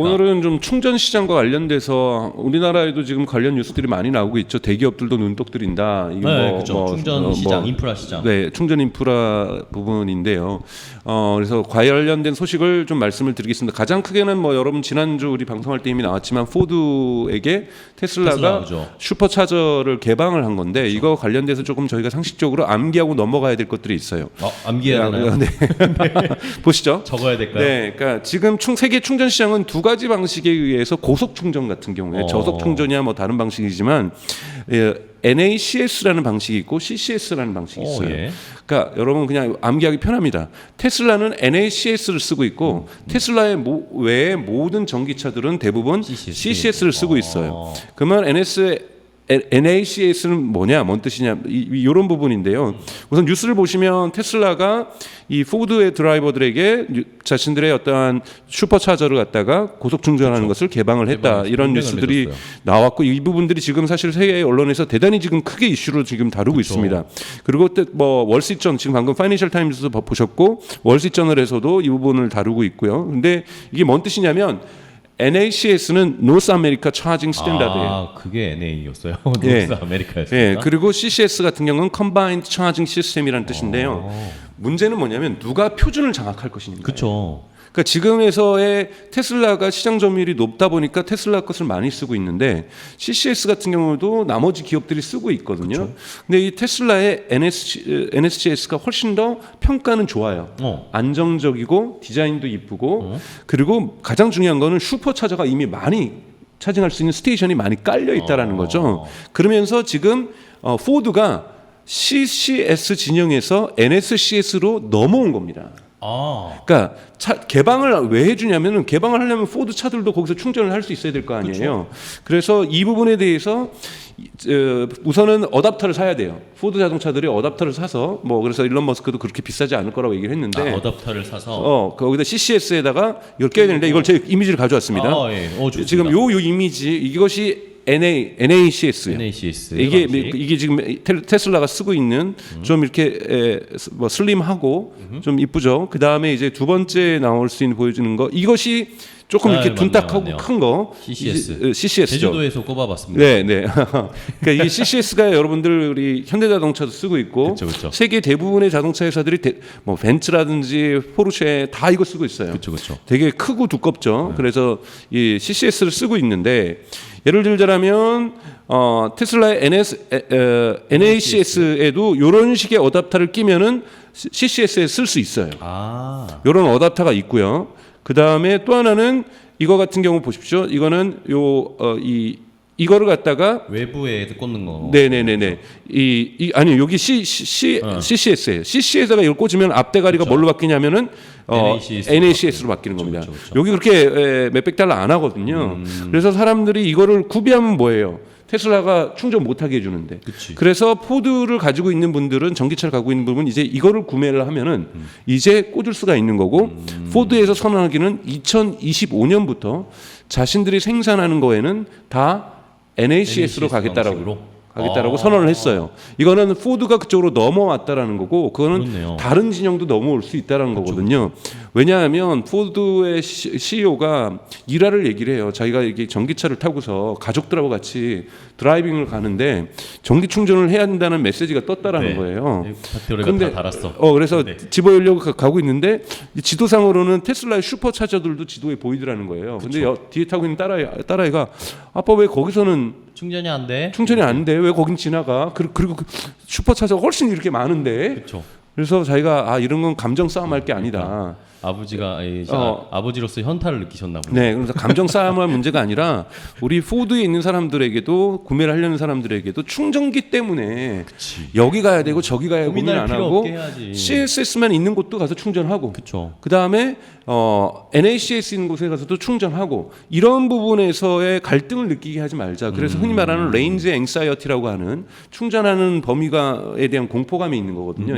오늘은 좀 충전 시장과 관련돼서 우리나라에도 지금 관련 뉴스들이 많이 나오고 있죠. 대기업들도 눈독 들인다. 이게 네, 그렇죠. 충전 시장, 인프라 시장. 네, 충전 인프라 부분인데요. 그래서 관련된 소식을 좀 말씀을 드리겠습니다. 가장 크게는 뭐 여러분 지난주 우리 방송할 때 이미 나왔지만 포드에게 테슬라가 슈퍼차저를 개방을 한 건데 그렇죠. 이거 관련돼서 조금 저희가 상식적으로 암기하고 넘어가야 될 것들이 있어요. 암기해야 되나요? 네. 보시죠. 적어야 될까요? 네, 그러니까 지금 세계 충전 시장은 두 가지 방식에 의해서 고속 충전 같은 경우에 저속 충전이야 뭐 다른 방식이지만 NACS라는 방식이 있고 CCS라는 방식이 있어요. 예. 그러니까 여러분 그냥 암기하기 편합니다. 테슬라는 NACS를 쓰고 있고 테슬라의 외의 모든 전기차들은 대부분 CCS를 쓰고 있어요. 그러면 NACS는 뭐냐, 뭔 뜻이냐, 이런 부분인데요. 우선 뉴스를 보시면 테슬라가 이 포드의 드라이버들에게 자신들의 어떠한 슈퍼차저를 갖다가 고속 충전하는 것을 개방을 했다. 이런 뉴스들이 나왔고 이 부분들이 지금 사실 세계 언론에서 대단히 지금 크게 이슈로 지금 다루고 있습니다. 그리고 뭐 월시전 지금 방금 파이낸셜 타임즈에서 보셨고 월시저널에서도 이 부분을 다루고 있고요. 근데 이게 뭔 뜻이냐면 NACS는 노스 아메리카 차징 스탠다드예요. 그게 NA였어요. 노스 아메리카였어요. 네, 그리고 CCS 같은 경우는 컴바인드 차징 시스템이라는 뜻인데요. 문제는 뭐냐면 누가 표준을 장악할 것인가. 그렇죠. 그러니까 지금에서의 테슬라가 시장 점유율이 높다 보니까 테슬라 것을 많이 쓰고 있는데 CCS 같은 경우도 나머지 기업들이 쓰고 있거든요. 그쵸. 근데 이 테슬라의 NSCS가 훨씬 더 평가는 좋아요. 안정적이고 디자인도 이쁘고 그리고 가장 중요한 거는 슈퍼차저가 이미 많이 차징할 수 있는 스테이션이 많이 깔려 있다라는 거죠. 그러면서 지금 포드가 CCS 진영에서 NSCS로 넘어온 겁니다. 그러니까 개방을 왜 해주냐면은 개방을 하려면 포드 차들도 거기서 충전을 할 수 있어야 될 거 아니에요. 그쵸. 그래서 이 부분에 대해서 우선은 어댑터를 사야 돼요. 포드 자동차들이 어댑터를 사서 뭐 그래서 일론 머스크도 그렇게 비싸지 않을 거라고 얘기를 했는데 어댑터를 사서 거기다 CCS에다가 이걸 껴야 되는데 이걸 제 이미지를 가져왔습니다. 예. 지금 요 이미지 이것이 NACS예요. 이게 지금 테슬라가 쓰고 있는 좀 이렇게 뭐 슬림하고 좀 이쁘죠. 그 다음에 이제 두 번째 나올 수 있는 보여주는 거 이것이 조금 이렇게 둔탁하고 큰 거 CCS죠. 제주도에서 꼽아봤습니다. 네. 그러니까 이 CCS가 여러분들 우리 현대자동차도 쓰고 있고 그쵸. 세계 대부분의 자동차 회사들이 뭐 벤츠라든지 포르쉐 다 이거 쓰고 있어요. 그쵸. 되게 크고 두껍죠. 그래서 이 CCS를 쓰고 있는데 예를 들자면 테슬라의 NACS에도 이런 식의 어댑터를 끼면은 CCS에 쓸 수 있어요. 이런 어댑터가 있고요. 그 다음에 또 하나는 이거 같은 경우 보십시오. 이거는 이거를 갖다가 외부에 꽂는 거. 네네네네. 아니 여기 CCS예요. CC에다가 이걸 꽂으면 앞대가리가 뭘로 바뀌냐면은 NACS로 바뀌는 겁니다. 그쵸. 여기 그렇게 몇백 달러 안 하거든요. 그래서 사람들이 이거를 구비하면 뭐예요? 테슬라가 충전 못하게 해주는데. 그래서 포드를 가지고 있는 분들은 전기차를 갖고 있는 분은 이제 이거를 구매를 하면은 이제 꽂을 수가 있는 거고 포드에서 선언하기는 2025년부터 자신들이 생산하는 거에는 다 NACS로 가겠다라고 선언을 했어요. 이거는 포드가 그쪽으로 넘어왔다라는 거고 그거는 그렇네요. 다른 진영도 넘어올 수 있다라는 거거든요. 왜냐하면 포드의 CEO가 일화를 얘기를 해요. 자기가 이게 전기차를 타고서 가족들하고 같이 드라이빙을 가는데 전기 충전을 해야 된다는 메시지가 떴다라는 거예요. 그런데 다 달았어. 그래서 집어열려고 가고 있는데 지도상으로는 테슬라의 슈퍼차저들도 지도에 보이더라는 거예요. 근데 뒤에 타고 있는 딸아이가 아빠 왜 거기서는 충전이 안 돼? 왜 거긴 지나가? 그리고 슈퍼차저가 훨씬 이렇게 많은데. 그래서 자기가 이런 건 감정 싸움할 게 아니다. 아버지가 아버지로서 현타를 느끼셨나 보네요. 네, 그래서 감정 싸움할 문제가 아니라 우리 포드에 있는 사람들에게도 구매를 하려는 사람들에게도 충전기 때문에 여기 가야 되고 저기 가야 고민 안 하고 CCS만 있는 곳도 가서 충전하고 그 다음에 NACS 있는 곳에 가서도 충전하고 이런 부분에서의 갈등을 느끼게 하지 말자. 그래서 흔히 말하는 레인지 앵사이어티라고 하는 충전하는 범위가에 대한 공포감이 있는 거거든요.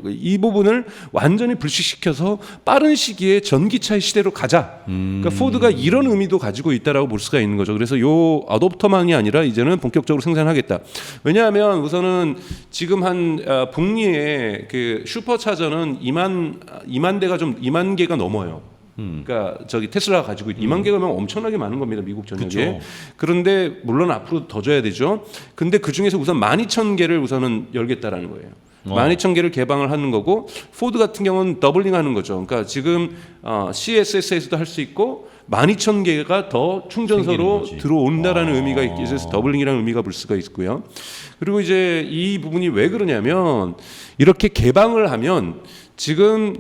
이 부분을 완전히 불식시켜서 빠른 시기에 전기차의 시대로 가자. 그러니까 포드가 이런 의미도 가지고 있다라고 볼 수가 있는 거죠. 그래서 요 어댑터만이 아니라 이제는 본격적으로 생산하겠다. 왜냐하면 우선은 지금 한 북미의 그 슈퍼차저는 2만 개가 넘어요. 그러니까 저기 테슬라가 가지고 2만 개가 엄청나게 많은 겁니다. 미국 전역에. 그쵸. 그런데 물론 앞으로 더 줘야 되죠. 근데 그 중에서 우선 12,000개를 우선은 열겠다라는 거예요. 12,000개를 개방을 하는 거고 포드 같은 경우는 더블링하는 거죠. 그러니까 지금 CSS에서도 할 수 있고 12,000개가 더 충전소로 들어온다라는 의미가 있어서 더블링이라는 의미가 볼 수가 있고요. 그리고 이제 이 부분이 왜 그러냐면 이렇게 개방을 하면 지금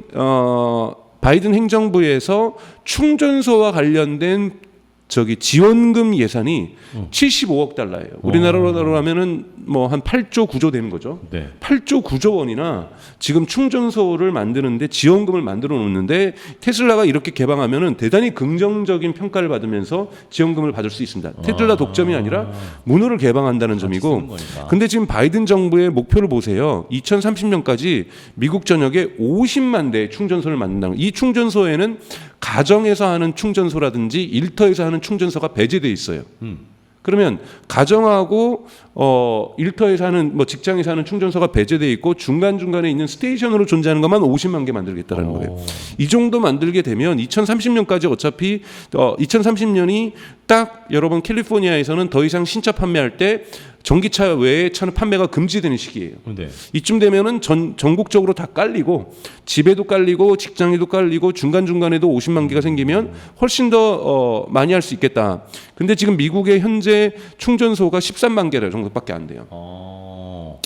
바이든 행정부에서 충전소와 관련된 저기 지원금 예산이 75억 달러예요. 우리나라로 하면은 뭐 한 8조 9조 되는 거죠. 네. 8조 9조 원이나 지금 충전소를 만드는데 지원금을 만들어 놓는데 테슬라가 이렇게 개방하면은 대단히 긍정적인 평가를 받으면서 지원금을 받을 수 있습니다. 테슬라 독점이 아니라 문호를 개방한다는 점이고. 근데 지금 바이든 정부의 목표를 보세요. 2030년까지 미국 전역에 50만 대의 충전소를 만든다는. 이 충전소에는 가정에서 하는 충전소라든지 일터에서 하는 충전소가 배제돼 있어요. 그러면 가정하고 일터에서 하는 뭐 직장에서 하는 충전소가 배제돼 있고 중간 중간에 있는 스테이션으로 존재하는 것만 50만 개 만들겠다라는 거예요. 이 정도 만들게 되면 2030년까지 어차피 2030년이 딱 여러분 캘리포니아에서는 더 이상 신차 판매할 때 전기차 외에 차는 판매가 금지되는 시기예요. 네. 이쯤 되면은 전국적으로 다 깔리고 집에도 깔리고 직장에도 깔리고 중간중간에도 50만 개가 생기면 훨씬 더 많이 할 수 있겠다. 근데 지금 미국의 현재 충전소가 13만 개 정도밖에 안 돼요.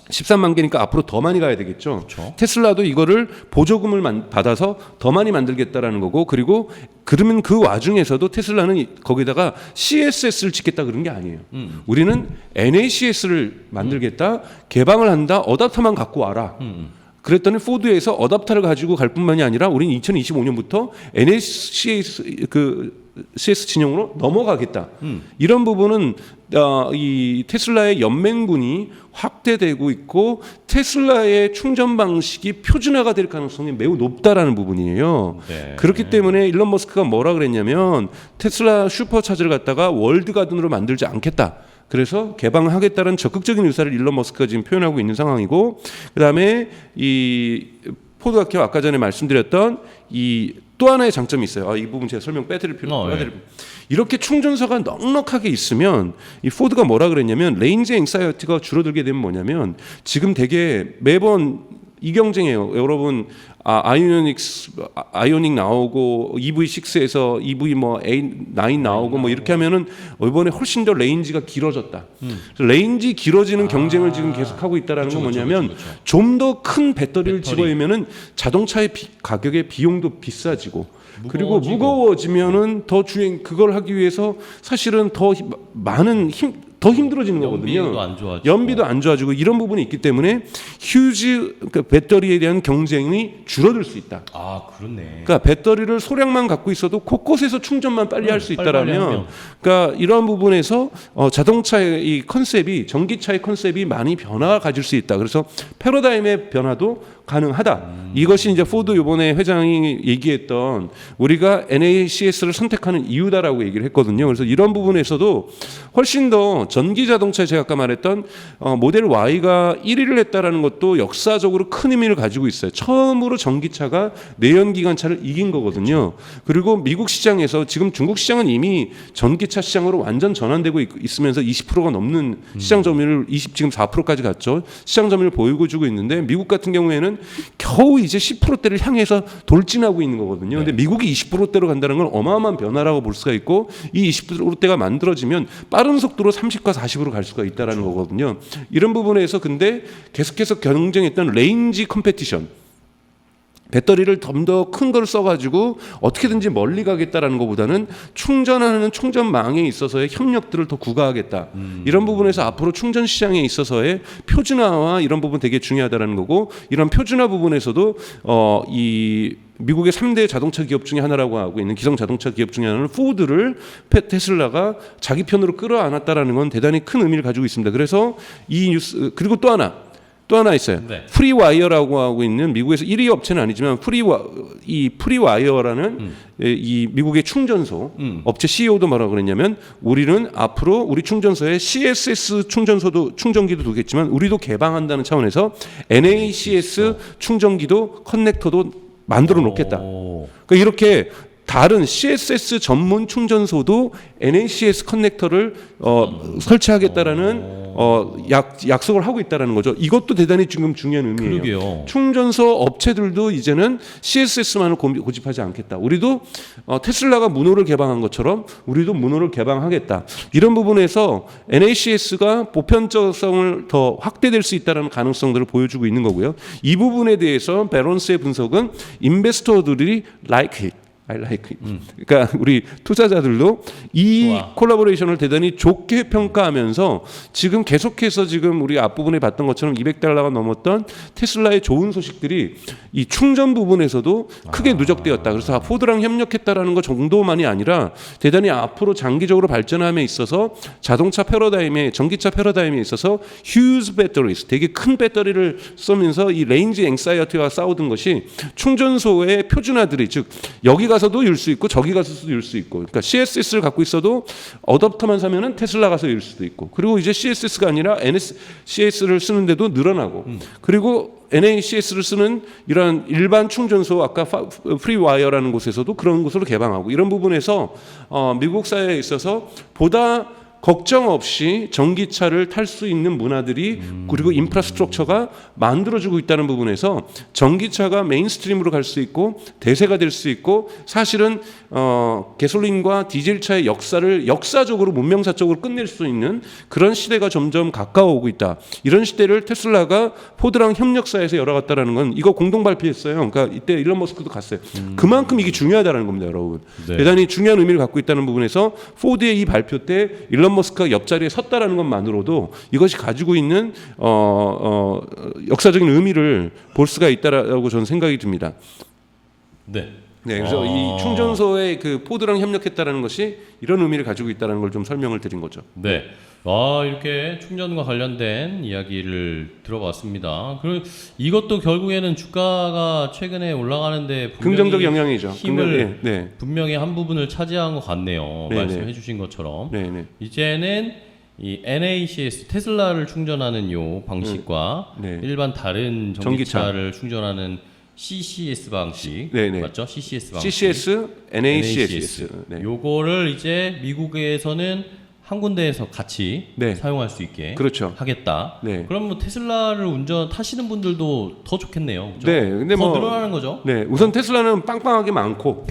13만 개니까 앞으로 더 많이 가야 되겠죠. 그렇죠. 테슬라도 이거를 보조금을 받아서 더 많이 만들겠다라는 거고 그리고 그러면 그 와중에서도 테슬라는 거기다가 CSS를 짓겠다 그런 게 아니에요. 우리는 NACS를 만들겠다. 개방을 한다. 어답터만 갖고 와라. 그랬더니 포드에서 어답터를 가지고 갈 뿐만이 아니라 우리는 2025년부터 NACS CS 진영으로 넘어가겠다. 이런 부분은 이 테슬라의 연맹군이 확대되고 있고 테슬라의 충전 방식이 표준화가 될 가능성이 매우 높다라는 부분이에요. 네. 그렇기 때문에 일론 머스크가 뭐라 그랬냐면 테슬라 슈퍼차저를 갖다가 월드가든으로 만들지 않겠다. 그래서 개방하겠다는 적극적인 의사를 일론 머스크가 지금 표현하고 있는 상황이고 그다음에 이 포드학교 아까 전에 말씀드렸던 이 또 하나의 장점이 있어요. 이 부분 제가 설명 빼드릴 필요 없어요. 이렇게 충전소가 넉넉하게 있으면 이 포드가 뭐라 그랬냐면 레인지 앵사이어티가 줄어들게 되면 뭐냐면 지금 되게 매번 이 경쟁이에요. 여러분 아이오닉 나오고 EV6에서 EV 뭐 A9 나오고 뭐 이렇게 하면은 이번에 훨씬 더 레인지가 길어졌다. 레인지 길어지는 경쟁을 지금 계속하고 있다라는 건 뭐냐면 좀 더 큰 배터리를 집어넣으면은 자동차의 가격의 비용도 비싸지고 그리고 무거워지면은 더 주행 그걸 하기 위해서 사실은 더 많은 더 힘들어지는 거거든요. 연비도 안 좋아지고 이런 부분이 있기 때문에 휴지 그러니까 배터리에 대한 경쟁이 줄어들 수 있다. 아, 그렇네. 그러니까 배터리를 소량만 갖고 있어도 곳곳에서 충전만 빨리 할 수 있다라면, 그러니까 이런 부분에서 자동차의 이 컨셉이 전기차의 컨셉이 많이 변화가 가질 수 있다. 그래서 패러다임의 변화도 가능하다. 이것이 이제 포드 이번에 회장이 얘기했던 우리가 NACS를 선택하는 이유다라고 얘기를 했거든요. 그래서 이런 부분에서도 훨씬 더 전기 자동차 제가 아까 말했던 모델 Y가 1위를 했다라는 것도 역사적으로 큰 의미를 가지고 있어요. 처음으로 전기차가 내연기관차를 이긴 거거든요. 그리고 미국 시장에서 지금 중국 시장은 이미 전기차 시장으로 완전 전환되고 있으면서 20%가 넘는 시장 점유율 지금 4%까지 갔죠. 시장 점유율을 보여주고 있는데 미국 같은 경우에는 겨우 이제 10%대를 향해서 돌진하고 있는 거거든요. 근데 미국이 20%대로 간다는 건 어마어마한 변화라고 볼 수가 있고 이 20%대가 만들어지면 빠른 속도로 30과 40으로 갈 수가 있다라는 거거든요. 이런 부분에서 근데 계속해서 경쟁했던 레인지 컴페티션 배터리를 좀 더 큰 걸 써가지고 어떻게든지 멀리 가겠다라는 것보다는 충전하는 충전망에 있어서의 협력들을 더 구가하겠다. 이런 부분에서 앞으로 충전 시장에 있어서의 표준화와 이런 부분 되게 중요하다라는 거고 이런 표준화 부분에서도 이 미국의 3대 자동차 기업 중에 하나라고 하고 있는 기성 자동차 기업 중에 하나는 포드를 테슬라가 자기 편으로 끌어안았다라는 건 대단히 큰 의미를 가지고 있습니다. 그래서 이 뉴스 그리고 또 하나 있어요. 네. 프리와이어라고 하고 있는 미국에서 1위 업체는 아니지만 프리와이어라는 이 미국의 충전소 업체 CEO도 뭐라고 그랬냐면 우리는 앞으로 우리 충전소에 CSS 충전기도 두겠지만 우리도 개방한다는 차원에서 NACS 충전기도 커넥터도 만들어 놓겠다. 그러니까 이렇게 다른 CSS 전문 충전소도 NACS 커넥터를 설치하겠다라는 약속을 하고 있다라는 거죠. 이것도 대단히 지금 중요한 의미예요. 그러게요. 충전소 업체들도 이제는 CSS만을 고집하지 않겠다. 우리도 테슬라가 문호를 개방한 것처럼 우리도 문호를 개방하겠다. 이런 부분에서 NACS가 보편적성을 더 확대될 수 있다는 가능성들을 보여주고 있는 거고요. 이 부분에 대해서 밸런스의 분석은 인베스터들이 like it. I like it. 그러니까 우리 투자자들도 이 좋아. 콜라보레이션을 대단히 좋게 평가하면서 지금 계속해서 지금 우리 앞부분에 봤던 것처럼 $200가 넘었던 테슬라의 좋은 소식들이 이 충전 부분에서도 크게 누적되었다. 그래서 포드랑 협력했다라는 것 정도만이 아니라 대단히 앞으로 장기적으로 발전함에 있어서 자동차 패러다임에 전기차 패러다임에 있어서 huge batteries 되게 큰 배터리를 쓰면서 이 레인지 앵사이어티와 싸우던 것이 충전소의 표준화들이 즉 여기 가서도 일 수 있고 저기 가서도 일 수 있고 그러니까 CSS를 갖고 있어도 어댑터만 사면은 테슬라 가서 일 수도 있고 그리고 이제 CSS가 아니라 NACS를 쓰는데도 늘어나고 그리고 NACS를 쓰는 이런 일반 충전소 아까 프리와이어라는 곳에서도 그런 곳으로 개방하고 이런 부분에서 미국 사회에 있어서 보다 걱정 없이 전기차를 탈 수 있는 문화들이 그리고 인프라스트럭처가 만들어지고 있다는 부분에서 전기차가 메인스트림으로 갈 수 있고 대세가 될 수 있고 사실은 가솔린과 디젤차의 역사를 역사적으로 문명사적으로 끝낼 수 있는 그런 시대가 점점 가까워오고 있다. 이런 시대를 테슬라가 포드랑 협력사에서 열어갔다라는 건 이거 공동 발표했어요. 그러니까 이때 일론 머스크도 갔어요. 그만큼 이게 중요하다는 겁니다, 여러분. 네. 대단히 중요한 의미를 갖고 있다는 부분에서 포드의 이 발표 때 일론 머스크가 옆자리에 섰다라는 것만으로도 이것이 가지고 있는 역사적인 의미를 볼 수가 있다라고 저는 생각이 듭니다. 네. 네, 그래서 이 충전소에 그 포드랑 협력했다라는 것이 이런 의미를 가지고 있다는 걸 좀 설명을 드린 거죠. 네. 이렇게 충전과 관련된 이야기를 들어봤습니다. 그리고 이것도 결국에는 주가가 최근에 올라가는데 긍정적 영향이죠. 힘을 네. 분명히 한 부분을 차지한 것 같네요. 네네. 말씀해 주신 것처럼. 네네. 이제는 이 NACS 테슬라를 충전하는 요 방식과 네. 일반 다른 전기차를 충전하는 CCS 방식 네네. 맞죠? CCS 방식. CCS, NACS. 네. 요거를 이제 미국에서는 한 군데에서 같이 네. 사용할 수 있게 그렇죠. 하겠다. 네. 그럼 뭐 테슬라를 타시는 분들도 더 좋겠네요. 그죠? 네, 근데 더 뭐 늘어나는 거죠. 네, 우선 테슬라는 빵빵하게 많고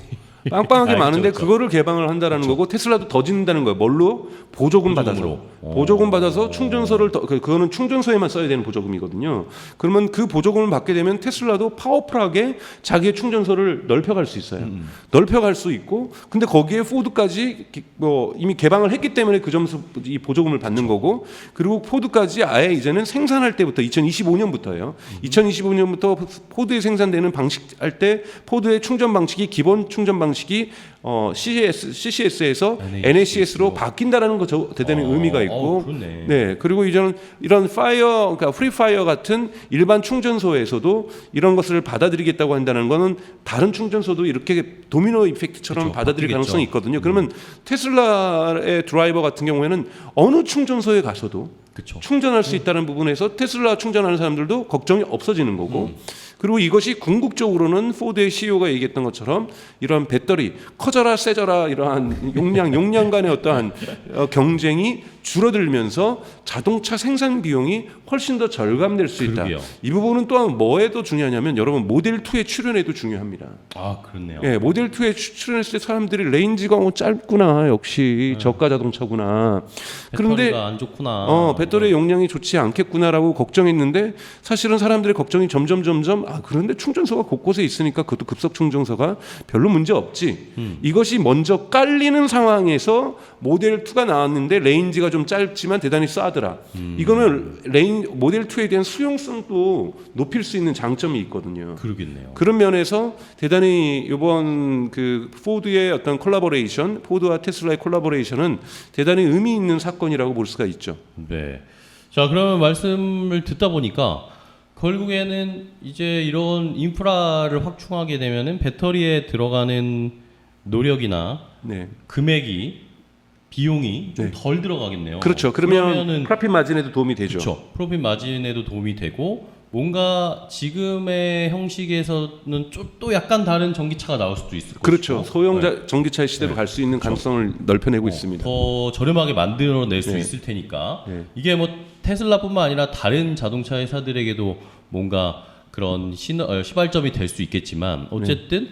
빵빵하게 많은데 그렇죠. 그거를 개방을 한다라는 거고 테슬라도 더 짓는다는 거예요. 뭘로? 보조금 받아서. 보조금 받아서 충전소를 그거는 충전소에만 써야 되는 보조금이거든요. 그러면 그 보조금을 받게 되면 테슬라도 파워풀하게 자기의 충전소를 넓혀갈 수 있어요. 넓혀갈 수 있고, 근데 거기에 포드까지 뭐 이미 개방을 했기 때문에 그 점수 이 보조금을 받는 거고, 그리고 포드까지 아예 이제는 생산할 때부터 2025년부터예요. 2025년부터 포드에 생산되는 방식 할 때 포드의 충전 방식이 기본 충전 방식이 CCS에서 NACS로 바뀐다라는 거 대단히 의미가 있고, 네, 그리고 이제는 이런 그러니까 프리파이어 같은 일반 충전소에서도 이런 것을 받아들이겠다고 한다는 거는 다른 충전소도 이렇게 도미노 이펙트처럼 그렇죠, 받아들일 바뀌겠죠. 가능성이 있거든요. 그러면 테슬라의 드라이버 같은 경우에는 어느 충전소에 가서도 그쵸. 충전할 수 있다는 부분에서 테슬라 충전하는 사람들도 걱정이 없어지는 거고, 그리고 이것이 궁극적으로는 포드의 CEO가 얘기했던 것처럼 이런 배터리 커져라 세져라 이러한 용량 간의 어떠한 경쟁이 줄어들면서 자동차 생산 비용이 훨씬 더 절감될 수 있다. 그러게요. 이 부분은 또한 뭐에도 중요하냐면 여러분 모델 2의 출연에도 중요합니다. 그렇네요. 예, 모델 2에 출연했을 때 사람들이 레인지가 짧구나 역시 저가 자동차구나. 그런데 배터리가 안 좋구나. 배터리의 용량이 좋지 않겠구나라고 걱정했는데 사실은 사람들의 걱정이 점점 그런데 충전소가 곳곳에 있으니까 그것도 급속 충전소가 별로 문제 없지. 이것이 먼저 깔리는 상황에서 모델 2가 나왔는데 레인지가 좀 짧지만 대단히 싸더라. 이거는 모델 2에 대한 수용성도 높일 수 있는 장점이 있거든요. 그러겠네요. 그런 면에서 대단히 이번 그 포드의 어떤 콜라보레이션, 포드와 테슬라의 콜라보레이션은 대단히 의미 있는 사건이라고 볼 수가 있죠. 네. 자, 그러면 말씀을 듣다 보니까 결국에는 이제 이런 인프라를 확충하게 되면은 배터리에 들어가는 노력이나 네. 금액이 비용이 좀 네. 덜 들어가겠네요. 그렇죠. 그러면은 프로핏 마진에도 도움이 되죠. 그렇죠. 프로핏 마진에도 도움이 되고 뭔가 지금의 형식에서는 또 약간 다른 전기차가 나올 수도 있을 것이고 그렇죠. 소형 전기차의 시대로 갈 수 있는 가능성을 넓혀내고 있습니다. 더 저렴하게 만들어낼 수 있을 테니까 이게 뭐 테슬라뿐만 아니라 다른 자동차 회사들에게도 뭔가 그런 시발점이 될 수 있겠지만 어쨌든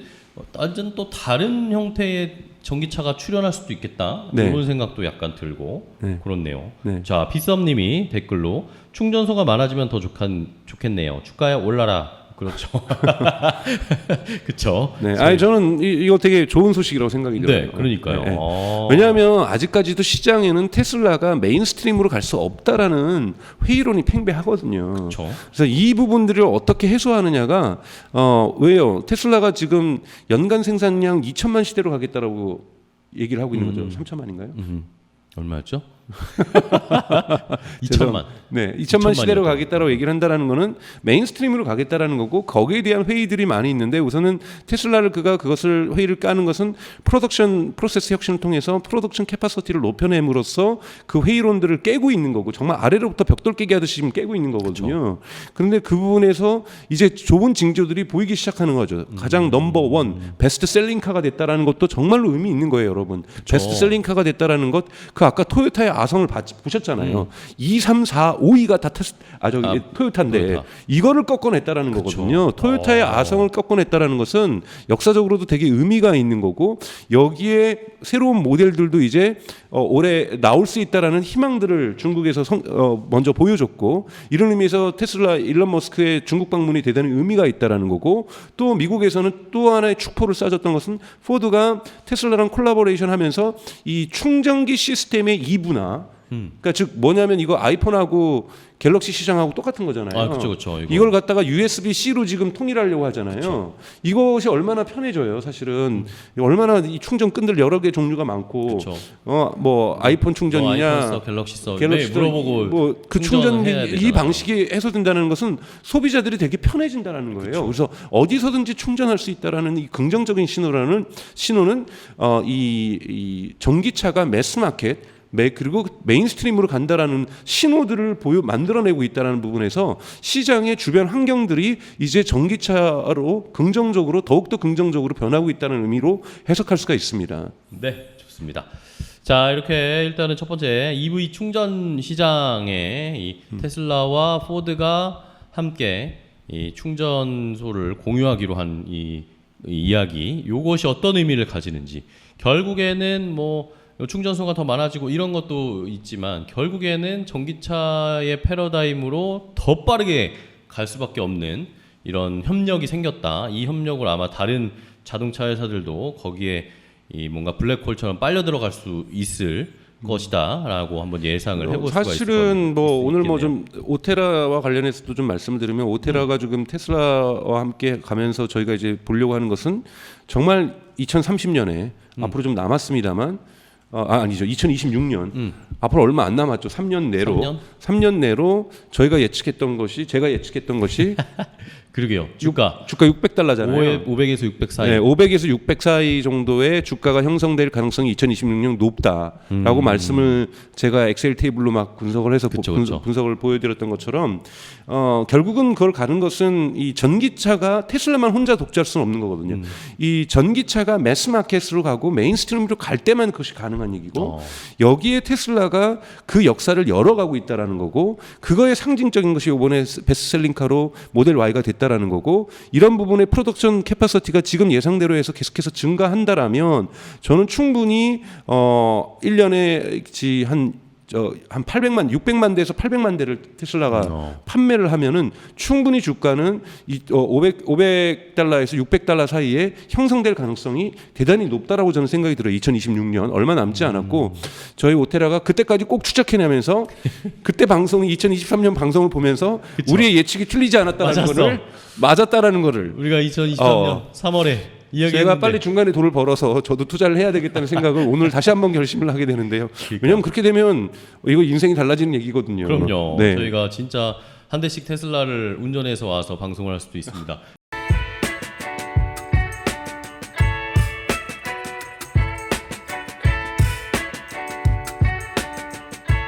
완전 또 다른 형태의 전기차가 출현할 수도 있겠다 이런 생각도 약간 들고 그렇네요. 자 피썸님이 댓글로 충전소가 많아지면 더 좋겠네요. 주가야 올라라. 그렇죠. 그렇죠. 네, 아니 저는 이거 되게 좋은 소식이라고 생각이 들어요. 네, 그러니까요. 네. 왜냐하면 아직까지도 시장에는 테슬라가 메인스트림으로 갈 수 없다라는 회의론이 팽배하거든요. 그렇죠. 그래서 이 부분들을 어떻게 해소하느냐가 왜요? 테슬라가 지금 연간 생산량 2천만 시대로 가겠다라고 얘기를 하고 있는 거죠. 3천만인가요? 얼마였죠? 2천만. 네, 2천만 시대로 가겠다라고 얘기를 한다라는 거는 메인스트림으로 가겠다라는 거고 거기에 대한 회의들이 많이 있는데 우선은 테슬라를 그것을 회의를 까는 것은 프로덕션 프로세스 혁신을 통해서 프로덕션 캐파시티를 높여냄으로써 그 회의론들을 깨고 있는 거고 정말 아래로부터 벽돌 깨기 하듯이 지금 깨고 있는 거거든요. 그런데 그 부분에서 이제 좋은 징조들이 보이기 시작하는 거죠. 가장 넘버원 베스트 셀링카가 됐다라는 것도 정말로 의미 있는 거예요, 여러분. 베스트 셀링카가 됐다라는 것 그 아까 토요타의 아성을 보셨잖아요. 2, 3, 4, 5위가 다 토요타인데 토요타. 이거를 꺾어냈다라는 거거든요. 토요타의 아성을 꺾어냈다라는 것은 역사적으로도 되게 의미가 있는 거고 여기에 새로운 모델들도 이제 올해 나올 수 있다라는 희망들을 중국에서 먼저 보여줬고 이런 의미에서 테슬라 일론 머스크의 중국 방문이 대단히 의미가 있다라는 거고 또 미국에서는 또 하나의 축포를 쏴줬던 것은 포드가 테슬라랑 콜라보레이션하면서 이 충전기 시스템의 이분화 그러니까 즉 뭐냐면 이거 아이폰하고 갤럭시 시장하고 똑같은 거잖아요. 아, 그렇죠. 이걸 갖다가 USB-C로 지금 통일하려고 하잖아요. 그쵸. 이것이 얼마나 편해져요, 사실은. 얼마나 이 충전 끈들 여러 개 종류가 많고, 뭐 아이폰 충전이냐, 아이폰 써, 갤럭시 써, 갤럭시 물어보고 뭐 그 충전 이 방식이 해소된다는 것은 소비자들이 되게 편해진다는 거예요. 그래서 어디서든지 충전할 수 있다라는 이 긍정적인 신호는 이 전기차가 매스마켓 그리고 메인스트림으로 간다라는 신호들을 만들어내고 있다는 부분에서 시장의 주변 환경들이 이제 전기차로 더욱더 긍정적으로 변하고 있다는 의미로 해석할 수가 있습니다. 네, 좋습니다. 자, 이렇게 일단은 첫 번째 EV 충전 시장에 이 테슬라와 포드가 함께 이 충전소를 공유하기로 한 이 이야기, 이것이 어떤 의미를 가지는지 결국에는 뭐 충전소가 더 많아지고 이런 것도 있지만 결국에는 전기차의 패러다임으로 더 빠르게 갈 수밖에 없는 이런 협력이 생겼다. 이 협력을 아마 다른 자동차 회사들도 거기에 이 뭔가 블랙홀처럼 빨려 들어갈 수 있을 것이다라고 한번 예상을 해볼 수가 있을 사실은 뭐 오늘 뭐 좀 오테라와 관련해서도 좀 말씀을 드리면 오테라가 지금 테슬라와 함께 가면서 저희가 이제 보려고 하는 것은 정말 2030년에 앞으로 좀 남았습니다만 아니죠. 2026년 앞으로 얼마 안 남았죠. 3년 내로 제가 예측했던 것이 그러게요. 주가 $600잖아요. 500에서 600 사이. 네, 500에서 600 사이 정도의 주가가 형성될 가능성이 2026년 높다라고 말씀을 제가 엑셀 테이블로 막 분석을 해서 분석을 보여드렸던 것처럼 결국은 그걸 가는 것은 이 전기차가 테슬라만 혼자 독자할 수는 없는 거거든요. 이 전기차가 매스마켓으로 가고 메인스트림으로 갈 때만 그것이 가능한 얘기고 여기에 테슬라가 그 역사를 열어가고 있다라는 거고 그거의 상징적인 것이 이번에 베스트셀링카로 모델 Y가 됐다라는 거고 이런 부분의 프로덕션 캐파시티가 지금 예상대로 해서 계속해서 증가한다라면 저는 충분히 1년에 한 800만 대에서 800만 대를 테슬라가 판매를 하면은 충분히 주가는 500달러에서 600달러 사이에 형성될 가능성이 대단히 높다라고 저는 생각이 들어요. 2026년 얼마 남지 않았고 저희 오테라가 그때까지 꼭 추적해내면서 그때 방송이 2023년 방송을 보면서 우리의 예측이 틀리지 않았다는 거를 맞았다라는 거를 우리가 2023년 3월에 제가 빨리 중간에 돈을 벌어서 저도 투자를 해야 되겠다는 생각을 오늘 다시 한번 결심을 하게 되는데요. 왜냐하면 그렇게 되면 이거 인생이 달라지는 얘기거든요. 그럼요. 저희가 진짜 한 대씩 테슬라를 운전해서 와서 방송을 할 수도 있습니다.